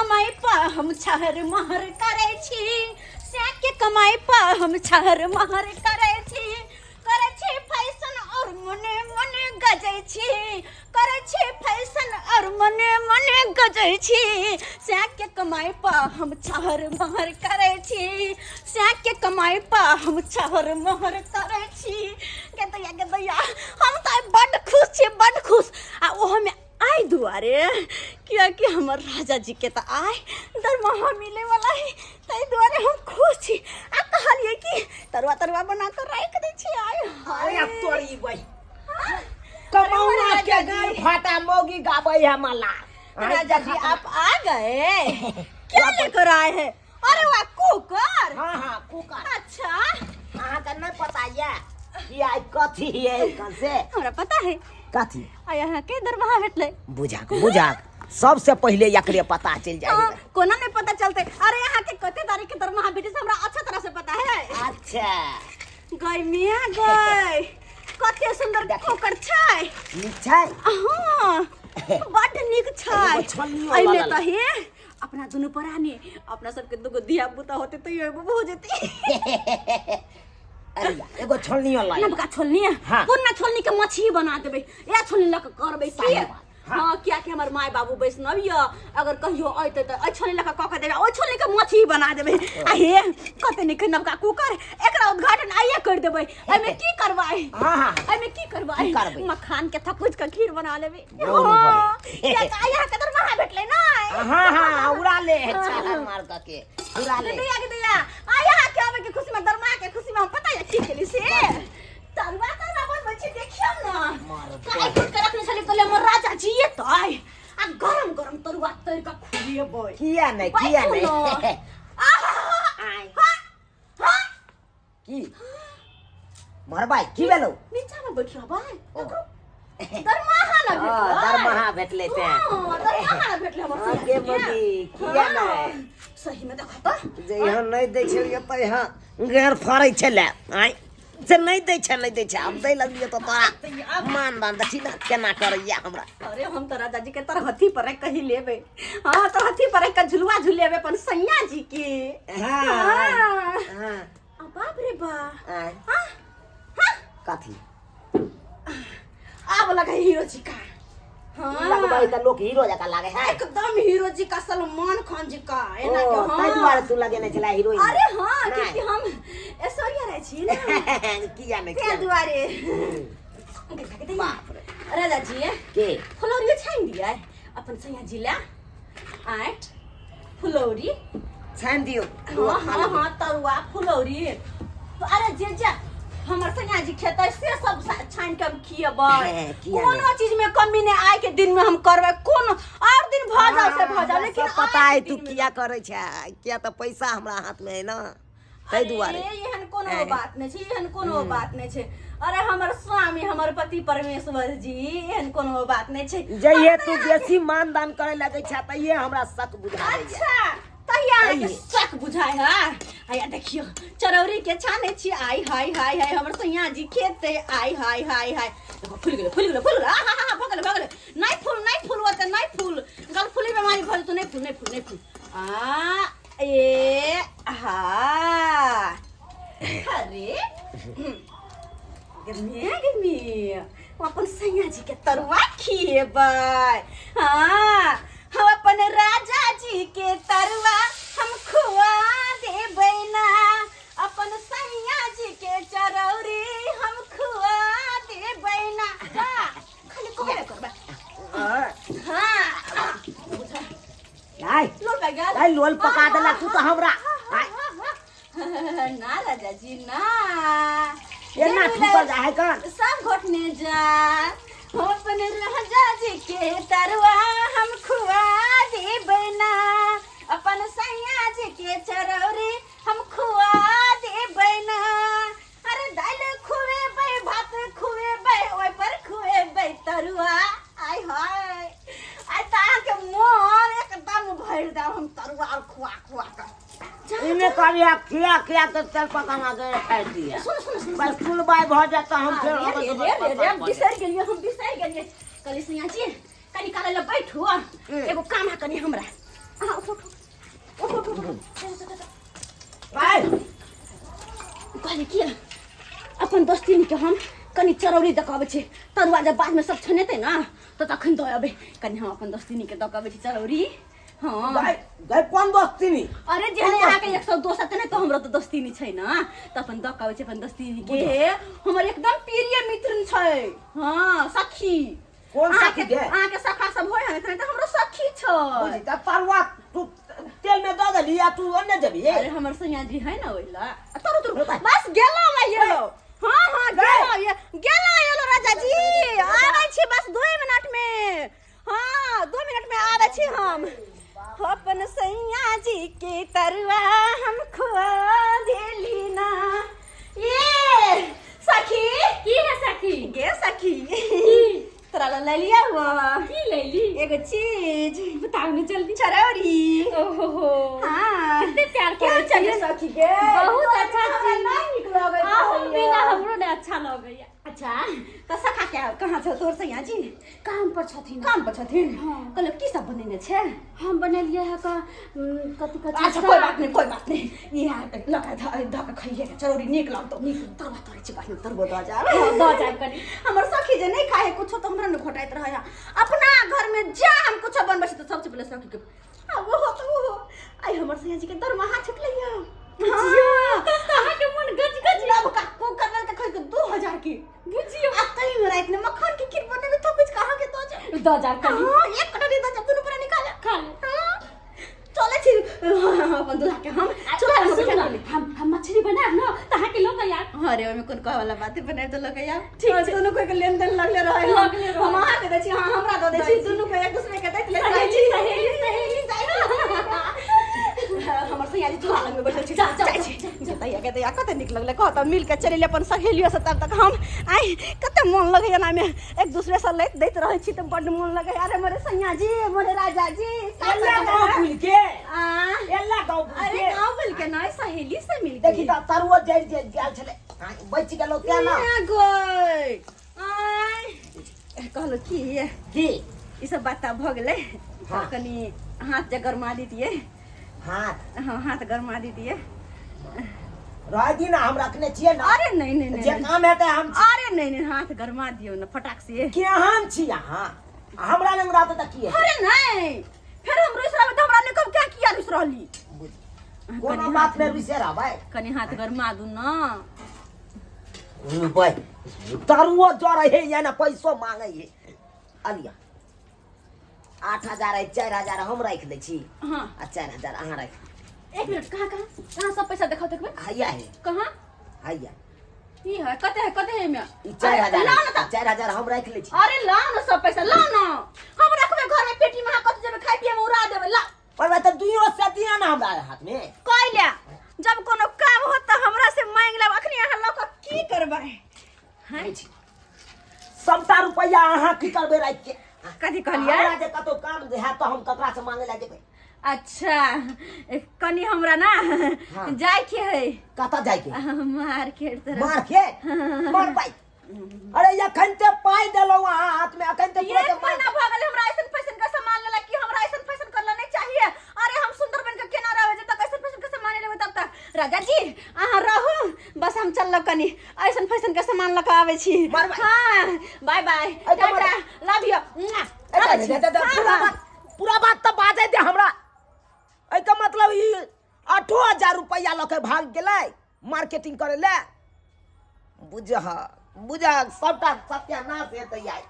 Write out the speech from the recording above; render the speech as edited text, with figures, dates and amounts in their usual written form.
कमाई पा हम छहर महर करे छी से के कमाई पा हम छहर महर करे छी फैशन और मने मने गजै छी करे छी फैशन और मने मने गजै छी से के कमाई पा हम छहर महर करे छी से के कमाई पा हम छहर महर करे छी के दैया हम तो बड़ खुश आ ओह में आई दुआरे कि हमर राजा जी के तो आय दरमाहा मिले वाला है तई दुआरे हम खुश छी आ कहलिए कि तरुआ बना कर रख दे छी आय अरे अब तोरी भाई कमौना के गाय फाटा मोगी गाबै है मला राजा जी आप आ गए क्या लेकर आए हैं अरे वाह कुकर हां कुकर अच्छा अहाँ के नहीं पता है कि आज कथी है कैसे हमरा पता है कथी आ यहाँ के दरमाहा भेटले बुझाक सबसे पहले एकरे पता चल जाए कोना नहीं पता चलते अरे यहाँ के कते तारीख के दरमाहा भेटे से हमरा अच्छा तरह से पता है अच्छा गई मिया गई कते सुंदर कुकर छै छै हां बड निक छै अइले त हे अपना दुनु परानी अपना सबके दुगो दिया बुता होते त ये हो जेती अरे एगो छोलनी ला नबका छोलनी कोन ना छोलनी के मछली बना देबे या छोलनी लक करबे की हां क्या कि हमर माय बाबू वैष्णव य अगर कहियो आइते त छोलनी लक क देबे ओ छोलनी के मछली बना देबे आ हे कते निक नबका कुकर एकरा उद्घाटन आइए कर देबे एमे की करबाई हां एमे की करबाई मखान के थकुच के खीर बना लेबे क्या आया के दरमाहा भेटले ना हां उड़ा ले छाला मार के उड़ा ले दिया आया के आवे के खुशी में दरमाहा के खुशी में हम पता है की केली से तरुआ बोल बच्चे देखियो ना काय कुछ करत नहीं चले कले मोर राजा जी ये तो आय आ गरम तरुआ तर का खुलिए बोय किया नहीं आय हां की मरबाई की भेलो नीचा में बैठ रहा भाई दरमाहा भेटले ते दरमाहा भेटले हमर आगे बदी किया नहीं सही में देखा तो जे यहाँ नहीं दै छलिए त यहाँ घेर फाड़ै छले आय से नहीं दै छै अब दै लगिए तो तोरा मान देखी ना केना करैया हमरा अरे हम तो राजा जी के तरह हथी पर कहीं लेबे हां तो हथी पर का झुलवा झुलेबे अपन सैया जी के हां बाप रे बा हां कथी आब लगा हीरो जी का हां लगबाई त लोग हीरो जका लागे है एकदम हीरो जी का सलमान खान जी का एना के हां तै दुआरे तू लगे नहीं छला हीरोइन अरे हां क्योंकि हम ऐश्वर्या रहे छी ना किया नहीं के दुआरे बाप रे राजा जी के फुलौरी छान दिया अपन सैया जी ला आठ फुलौरी छान दियो हां तरुआ फुलौरी अरे जे हमर सैया जी खेतै से सब छान के हम खियबै कोनो चीज में कमी नहीं आए के दिन में हम करबै कोन और दिन भ जाओ लेकिन पता है तू किया करे छै किया त पैसा हमरा हाथ में है ना तै दुआरे एहन कोनो बात नहीं छै एहन कोनो बात नहीं छै अरे हमर स्वामी हमर पति परमेश्वर जी एहन कोनो बात नहीं छै जइए तू बेसी मान दान करे लगे छै त ये हमरा शक बुझा अच्छा तहिया के शक बुझाय है आया देखियो चरौरी के छाने छी आई हाय हमर सैया जी खेते आई हाय फूल गेले हां भगले नहीं फूल होते नहीं फूल गल फूली बीमारी भल तो नहीं फूल आ ए हा अरे गिमी अपन सैया जी के तरुआ खिएबै हां हम अपन राजा जी के तरुआ हम खुआ देबै ना अपन सैया जी के चरौरी हम खुआ देबै ना खाली कोबे करबा हां आई लोल गया आई लोल पका देला तू तो हमरा ना राजा जी ना एना ठुकर जा है कौन सब घोटने जा हम अपन राजा जी के तरुआ हम खुआ देबै ना अपन सैया जी के चरौरी हम खुआ देबै ना अरे दाल खुएबै भात खुएबै ओइ पर खुएबै तरुआ आय हाय आय ता के मोर एकदम भर दा हम तरुआ खुआ कर इने करिया किया तो चल पकाना गए खाई दिया बस फुल बाय भ जाता हम फिर हम बिसर गेलिए कली सैया जी कनी काले ले बैठू एगो काम है कनी हमरा कहले कि अपन दोस्ती के हम कनी चरौरी दकाबे छे तरुआ जब बाद में सब छनेते ना तो तखन दो अबे कनी हम अपन दोस्ती के दकाबे छे चरौरी। हाँ गाय कौन दोस्ती नी अरे जेहने आके 102 सते ने तो हमरा तो दोस्ती नी छै ना त अपन दकाबे छे अपन दोस्ती के हमर एकदम प्रिय मित्र छै। हां सखी कौन सखी के आके सखा सब होय हने त हमरो सखी छ बुझी त तरुआ तू तेल में दे दली या तू ओने देबी। अरे हमर सैया जी है ना ओइला तरु बस गेलो मैं ये लो। हाँ गेलो राजा जी आबै छी बस 2 मिनट में। हाँ 2 मिनट में आबै छी हम अपन सैया जी के तरुआ हम खुआ देली ना। ये सखी की है सखी गे सखी तोरा ले लिया हुआ की ले ली एगो चीज बताओ ना जल्दी। चरौरी। ओहो हाँ कितने प्यार क्या करे चाहिए सखी के बहुत अच्छा चीज नहीं निक लगै आहू बिना हमरो ने अच्छा लगैया। अच्छा तो सखा क्या कहाँ छ तोर सैया जी काम पर छथिन काम पर छथिन। हाँ। कहलो की सब बनेने छे हम बनेलिए है का कथि कथि अच्छा कोई बात नहीं ये लगा ध के खइए चरौरी निक लागतो तरवा तोरे छी बात तरबो द जा दो जाब कनी हमर सखी जे नहीं खाए कुछ तो हमरा न घोटाइत रहया अपना घर में जा हम कुछ बनबै छी तो सबसे पहले सखी के वो तो आई हमर सैया जी के दरमाहा छुटलैया। हाँ कहाँ के मन गज गज लब का को करल के खइ के 2000 की बुझियो अतई में रात में मक्खन की खीर बने तो कुछ कहाँ के तो जा दो जाब कनी हां एक कटोरी तो जब तू पूरा निकाल खा ले। चले छी अपन दूल्हा के हम चला हम मछली बनाब ना तहाँ के लोग यार अरे ओमे कोन कह वाला बात बने तो लोग यार ठीक है दोनों कोई के लेन देन लगले रहे हम आ के दै छी हां हमरा दे दै छी दोनों को एक दूसरे के दैत ले जाइ छी सहेली हमर सैया जी चूल्हा लग में बैठल छी जाइ छी जतैया के दैया कते निक लगले कहत मिल के चलिले अपन सहेलियो से तब तक हम आई कते मन लगे ना में एक दूसरे से लैत दैत रहे छी त बड मन लगे अरे मोरे सैया जी मोरे राजा जी एल्ला गांव भूल के आ एल्ला गांव भूल अरे के गांव बोल के ना सहेली से मिल देखी त तरुआ जड़ गेल छले बच गेलो क्या ना गई आई कहलो की ई सब बात भ गेले हाँ। कनी हाथ जे गरमा दीतिए हाथ हाँ हाथ गरमा दीतिए रागी ना हम रखने छिए ना अरे नहीं जे काम है हम अरे नहीं हाथ गरमा दियो ना फटाक से के हम छी यहां हमरा लंग रात तक की है अरे नहीं फिर हम रुस रहबे त हमरा ने कब क्या किया रुस रहली कोनो बात में विषय भाई कनी हाथ गरमा दू ना भाई तरुआ जरा है या ना पैसो मांगे है अलिया 8000 है 4000 हम रख दे छी हां आ 4000 अहाँ रख एक मिनट कहां सब पैसा दिखाओ देखबे हैया है कहां हैया ई है कते है में ई 4000 ला ना 4000 हम रख ले छी अरे ला ना सब पैसा ला ना हम रखबे घर में पेटी में कत जेबे खाइ पिए में उड़ा देबे ला पर तो दुइयो से दिया ना हमरा हाथ में कइला जब कोनो काम हो त हमरा से मांग लेब अखनी अहाँ लोग की करबै हां छी सबटा रुपया अहाँ की करबे राख के कथि कहलिए हमरा जे कतो काम है तो हम ककरा से मांगे ला जेबे अच्छा कनी हमरा ना हाँ। जाय के है कता जाय के मार्केट तरफ मार भाई अरे अखन ते पाई देलो अहाँ हाथ में अखन ते ये महीना भ गेल हमरा ऐसन फैशन का सामान लेला कि हमरा ऐसन फैशन करला नहीं चाहिए। अरे हम सुंदर बन के केना रहबे जब तक ऐसन फैशन का सामान लेबे तब तक राजा जी अहाँ रहू बस हम चललो कनी ऐसन फैशन का सामान लका आवे छी। हां bye bye tata love you पूरा बात तो बाजे दे हमरा ए का मतलब ई 8000 रुपया लके भाग गेलै मार्केटिंग करे ले बुझा सबटा सत्यानाश हेतै आई